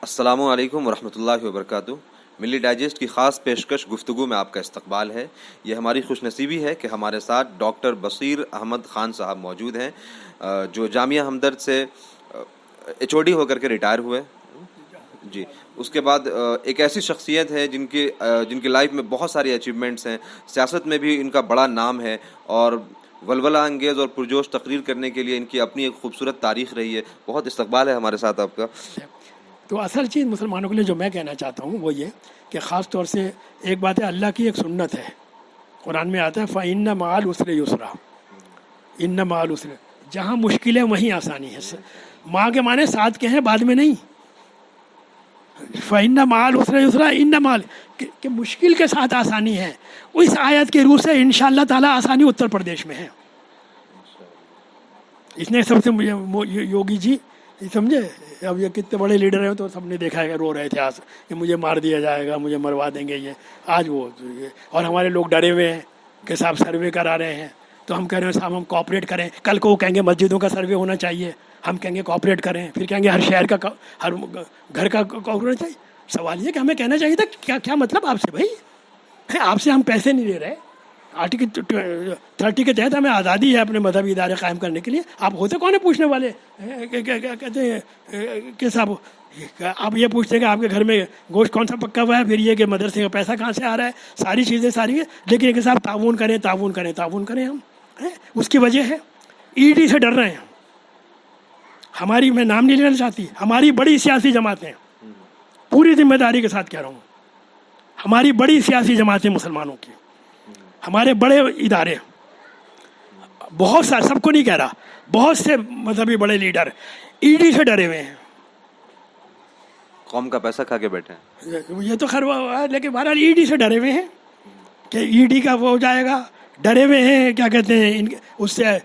السلام علیکم ورحمۃ اللہ وبرکاتہ۔ ملی ڈائجسٹ کی خاص پیشکش گفتگو میں آپ کا استقبال ہے۔ یہ ہماری خوش نصیبی ہے کہ ہمارے ساتھ ڈاکٹر بصیر احمد خان صاحب موجود ہیں، جو جامعہ ہمدرد سے HOD ہو کر کے ریٹائر ہوئے جی۔ اس کے بعد ایک ایسی شخصیت ہے جن کی لائف میں بہت ساری اچیومنٹس ہیں، سیاست میں بھی ان کا بڑا نام ہے، اور ولولہ انگیز اور پرجوش تقریر کرنے کے لیے ان کی اپنی ایک خوبصورت تاریخ رہی ہے۔ بہت استقبال ہے ہمارے ساتھ آپ کا۔ تو اصل چیز مسلمانوں کے لیے جو میں کہنا چاہتا ہوں وہ یہ کہ خاص طور سے ایک بات ہے، اللہ کی ایک سنت ہے، قرآن میں آتا ہے فَإِنَّ مَعَ الْعُسْرِ يُسْرًا، إِنَّ مَعَ الْعُسْرِ، جہاں مشکل ہے وہیں آسانی ہے۔ ماں کے معنی ساتھ کے ہیں، بعد میں نہیں۔ فَإِنَّ مَعَ الْعُسْرِ يُسْرًا، إِنَّ مَعَ کہ مشکل کے ساتھ آسانی ہے۔ اس آیت کے روح سے انشاءاللہ تعالیٰ آسانی اتر پردیش میں ہے۔ اس نے سب سے یوگی جی سمجھے، اب یہ کتنے بڑے لیڈر ہیں تو سب نے دیکھا ہے کہ رو رہے تھے آج کہ مجھے مار دیا جائے گا، مجھے مروا دیں گے یہ، آج وہ، اور ہمارے لوگ ڈرے ہوئے ہیں کہ صاحب سروے کرا رہے ہیں، تو ہم کہہ رہے ہیں صاحب ہم کوآپریٹ کریں۔ کل کو وہ کہیں گے مسجدوں کا سروے ہونا چاہیے، ہم کہیں گے کوآپریٹ کریں، پھر کہیں گے ہر شہر کا، ہر گھر کا ہونا چاہیے۔ سوال یہ کہ ہمیں کہنا چاہیے تھا کیا مطلب آپ سے بھائی، آپ سے ہم پیسے نہیں لے رہے، آرٹیکل 30 کے تحت ہمیں آزادی ہے اپنے مذہبی ادارے قائم کرنے کے لیے، آپ ہوتے کون ہیں پوچھنے والے؟ کہتے ہیں کہ صاحب آپ یہ پوچھتے ہیں کہ آپ کے گھر میں گوشت کون سا پکا ہوا ہے، پھر یہ کہ مدرسے کا پیسہ کہاں سے آ رہا ہے، ساری چیزیں ساری ہیں، لیکن یہ کہ صاحب تعاون کریں تعاون کریں تعاون کریں ہم، اس کی وجہ ہے ED سے ڈر رہے ہیں ہماری، میں نام نہیں لینا چاہتی، ہماری بڑی سیاسی جماعتیں، پوری ذمہ داری کے ساتھ کہہ رہا ہوں، ہماری بڑی سیاسی جماعتیں مسلمانوں کی، ہمارے بڑے ادارے، بہت سارے، سب کو نہیں کہہ رہا، بہت سے مذہبی بڑے لیڈر ED سے ڈرے ہوئے ہیں۔ قوم کا پیسہ کھا کے بیٹھے ہیں۔ یہ تو خیر لیکن بہرحال ED سے ڈرے ہوئے ہیں کہ ED کا وہ ہو جائے گا، ڈرے ہوئے ہیں کیا کہتے ہیں اس سے،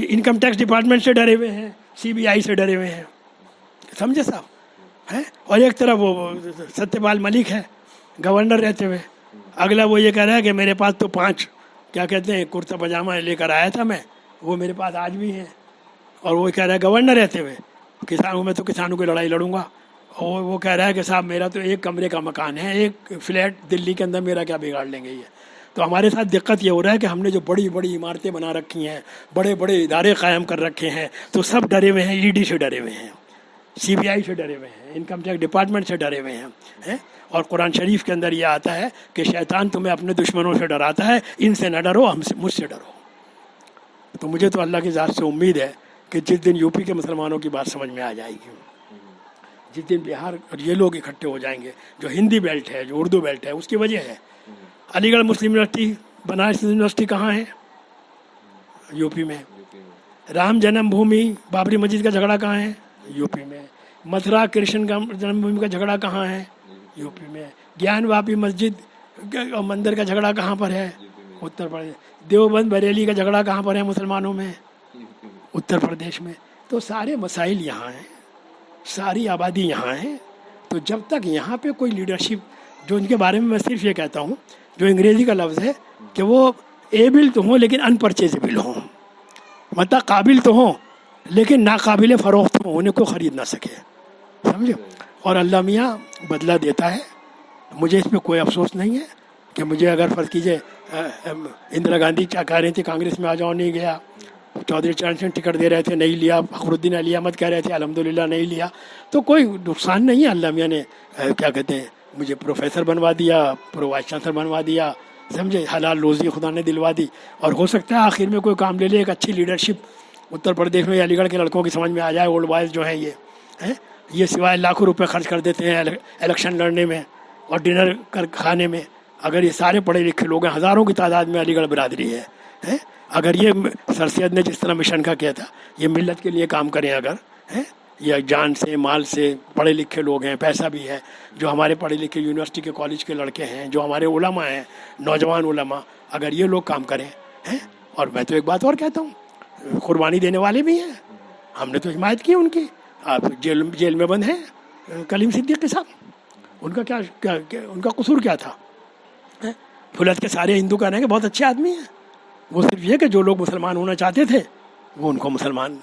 انکم ٹیکس ڈپارٹمنٹ سے ڈرے ہوئے ہیں، CBI سے ڈرے ہوئے ہیں، سمجھے صاحب ہیں۔ اور ایک طرف وہ ستیہ پال ملک ہے گورنر رہتے ہوئے، اگلا وہ یہ کہہ رہا ہے کہ میرے پاس تو 5 کیا کہتے ہیں کرتا پاجامہ لے کر آیا تھا میں، وہ میرے پاس آج بھی ہیں، اور وہ کہہ رہا ہے گورنر رہتے ہوئے کسانوں میں تو کسانوں کی لڑائی لڑوں گا، اور وہ کہہ رہا ہے کہ صاحب میرا تو 1 کمرے کا مکان ہے، 1 فلیٹ دلی کے اندر، میرا کیا بگاڑ لیں گے یہ۔ تو ہمارے ساتھ دقت یہ ہو رہا ہے کہ ہم نے جو بڑی بڑی عمارتیں بنا رکھی ہیں، بڑے بڑے ادارے قائم کر رکھے ہیں، تو سب ڈرے ہوئے ہیں، ED سے ڈرے ہوئے ہیں، CBI سے ڈرے ہوئے ہیں، انکم ٹیکس ڈپارٹمنٹ سے ڈرے ہوئے ہیں۔ اور قرآن شریف کے اندر یہ آتا ہے کہ شیطان تمہیں اپنے دشمنوں سے ڈراتا ہے، ان سے نہ ڈرو، مجھ سے ڈرو۔ تو مجھے تو اللہ کی ذات سے امید ہے کہ جس دن UP کے مسلمانوں کی بات سمجھ میں آ جائے گی، جس دن بہار اور یہ لوگ اکٹھے ہو جائیں گے، جو ہندی بیلٹ ہے، جو اردو بیلٹ ہے، اس کی وجہ ہے علی گڑھ مسلم یونیورسٹی، بنارس یونیورسٹی کہاں ہے؟ UP میں۔ رام جنم بھومی بابری مسجد کا جھگڑا کہاں ہے؟ UP میں۔ متھرا کرشن کا جنم بھومی کا جھگڑا کہاں ہے؟ UP میں۔ گیان واپی مسجد اور مندر کا جھگڑا کہاں پر ہے؟ اتر پردیش۔ دیوبند بریلی کا جھگڑا کہاں پر ہے مسلمانوں میں؟ اتر پردیش میں۔ تو سارے مسائل یہاں ہیں، ساری آبادی یہاں ہے۔ تو جب تک یہاں پہ کوئی لیڈرشپ، جو ان کے بارے میں صرف یہ کہتا ہوں، جو انگریزی کا لفظ ہے کہ وہ ایبل تو ہوں لیکن ان پرچیزبل ہوں، مطلب قابل تو ہوں لیکن ناقابل فروخت ہوں، انہیں کوئی خرید نہ سکے، سمجھے۔ اور اللہ میاں بدلہ دیتا ہے، مجھے اس پہ کوئی افسوس نہیں ہے کہ مجھے اگر فرض کیجیے اندرا گاندھی کہہ رہی تھی کانگریس میں آ جاؤ، نہیں گیا، چودھری چرن سنگھ ٹکٹ دے رہے تھے، نہیں لیا، فخر الدین علی احمد کہہ رہے تھے الحمدللہ نہیں لیا، تو کوئی نقصان نہیں ہے، اللہ میاں نے کیا کہتے ہیں مجھے پروفیسر بنوا دیا، پرو وائس چانسلر بنوا دیا، سمجھے، حلال روزی خدا نے دلوا دی، اور ہو سکتا ہے آخر میں کوئی کام لے لے، ایک اچھی لیڈرشپ اتر پردیش میں، علی گڑھ کے لڑکوں کی سمجھ میں آ جائے، اولڈ بوائز جو ہیں یہ سوائے لاکھوں روپے خرچ کر دیتے ہیں الیکشن لڑنے میں اور ڈنر کھانے میں، اگر یہ سارے پڑھے لکھے لوگ ہیں، ہزاروں کی تعداد میں علی گڑھ برادری ہے، اگر یہ سر سید نے جس طرح مشن کا کیا تھا، یہ ملت کے لیے کام کریں، اگر یہ جان سے مال سے پڑھے لکھے لوگ ہیں، پیسہ بھی ہے، جو ہمارے پڑھے لکھے یونیورسٹی کے کالج کے لڑکے ہیں، جو ہمارے علماء ہیں، نوجوان علماء، اگر یہ لوگ کام کریں، اور میں تو ایک بات اور کہتا ہوں، قربانی دینے والے بھی ہیں، ہم نے تو حمایت کی ان کی، آپ جیل میں بند ہیں کلیم صدیقی صاحب، ان کا کیا ان کا قصور کیا تھا؟ پھلت کے سارے ہندو کہہ رہے ہیں کہ بہت اچھے آدمی ہیں، وہ صرف یہ کہ جو لوگ مسلمان ہونا چاہتے تھے وہ ان کو مسلمان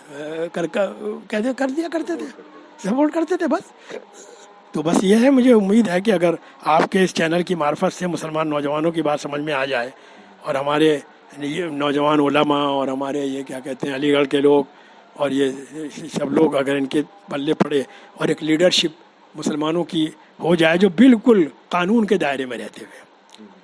کر دیا کرتے تھے، سپورٹ کرتے تھے بس۔ تو بس یہ ہے، مجھے امید ہے کہ اگر آپ کے اس چینل کی معرفت سے مسلمان نوجوانوں کی بات سمجھ میں آ جائے، اور ہمارے یہ نوجوان علماء اور ہمارے یہ کیا کہتے ہیں علی گڑھ کے لوگ اور یہ سب لوگ اگر ان کے پلے پڑے اور ایک لیڈرشپ مسلمانوں کی ہو جائے جو بالکل قانون کے دائرے میں رہتے ہوئے.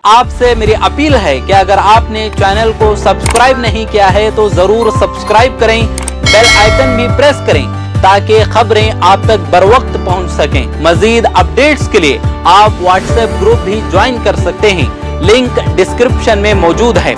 آپ سے میری اپیل ہے کہ اگر آپ نے چینل کو سبسکرائب نہیں کیا ہے تو ضرور سبسکرائب کریں، بیل آئیکن بھی پریس کریں تاکہ خبریں آپ تک بر وقت پہنچ سکیں. مزید اپڈیٹس کے لیے آپ واٹس ایپ گروپ بھی جوائن کر سکتے ہیں، لنک ڈسکرپشن میں موجود ہے.